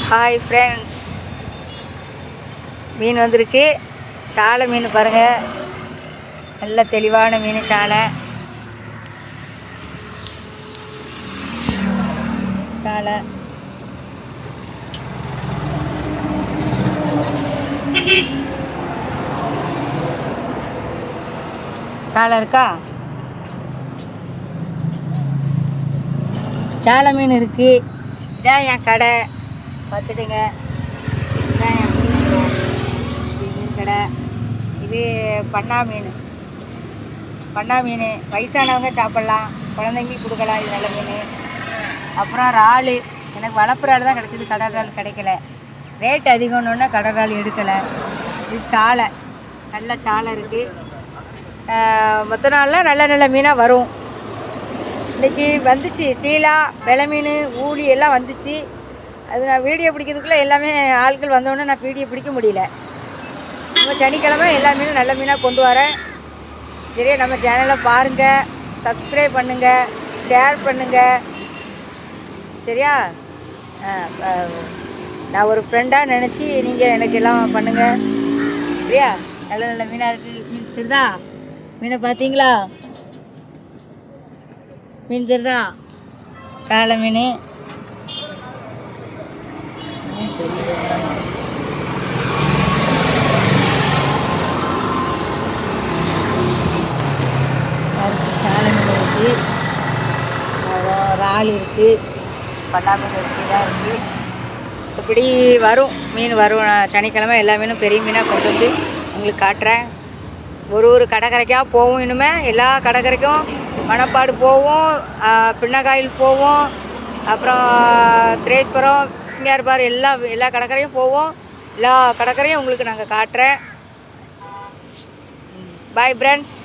Hi friends, மீன் வந்திருக்கு. சாலை மீன் பாருங்கள், நல்ல தெளிவான மீன். சாலை சாலை சாலை இருக்கா? சாலை மீன் இருக்குது. இதான் என் கடை, பார்த்துட்டுங்க. இதான் என் மீன் கடை. இது பண்ணா மீன். பண்ணா மீன் வயசானவங்க சாப்பிட்லாம், குழந்தைங்களுக்கு கொடுக்கலாம். இது நல்ல மீன். அப்புறம் இறால், எனக்கு வளர்ப்பு இறால் தான் கிடச்சிது, கடல் இறால் கிடைக்கல. ரேட் அதிகம்னோடனே கடல் இறால் எடுக்கலை. இது சாலை, நல்ல சாலை இருக்குது. மற்ற நாளில் நல்ல நல்ல மீனாக வரும். இன்றைக்கி வந்துச்சு சீலா, வெலை மீன், ஊளி எல்லாம் வந்துச்சு. அது நான் வீடியோ பிடிக்கிறதுக்குள்ளே எல்லாமே ஆட்கள் வந்தோடனே நான் வீடியோ பிடிக்க முடியல. நம்ம சனிக்கிழமை எல்லா மீனும் நல்ல மீனாக கொண்டு வரேன். சரியா? நம்ம சேனலை பாருங்கள், சப்ஸ்கிரைப் பண்ணுங்கள், ஷேர் பண்ணுங்கள். சரியா? நான் ஒரு ஃப்ரெண்டாக நினச்சி நீங்கள் எனக்கு எல்லாம் பண்ணுங்கள். சரியா? நல்ல நல்ல மீனாக இருக்குது. மீன் தெரியுதா? மீனை பார்த்தீங்களா? மீன் தெரியுதா? சாலை மீன். சாலை மீன் இருக்குது, இறால் இருக்குது, பண்ணா மீன் இருக்குது, இதாக இருக்குது. இப்படி வரும் மீன் வரும். சனிக்கிழமை எல்லா மீனும் பெரிய மீனாக கொண்டு வந்து உங்களுக்கு காட்டுறேன். ஒரு கடற்கரைக்காக போவோம். இனிமே எல்லா கடற்கரைக்கும் மணப்பாடு போவோம், பின்னக்காயில் போவோம், அப்புறம் திரேஸ்வரம், சிங்காரபார், எல்லா கடற்கரையும் போவோம். எல்லா கடற்கரையும் உங்களுக்கு நாங்கள் காட்டுறேன். Bye friends.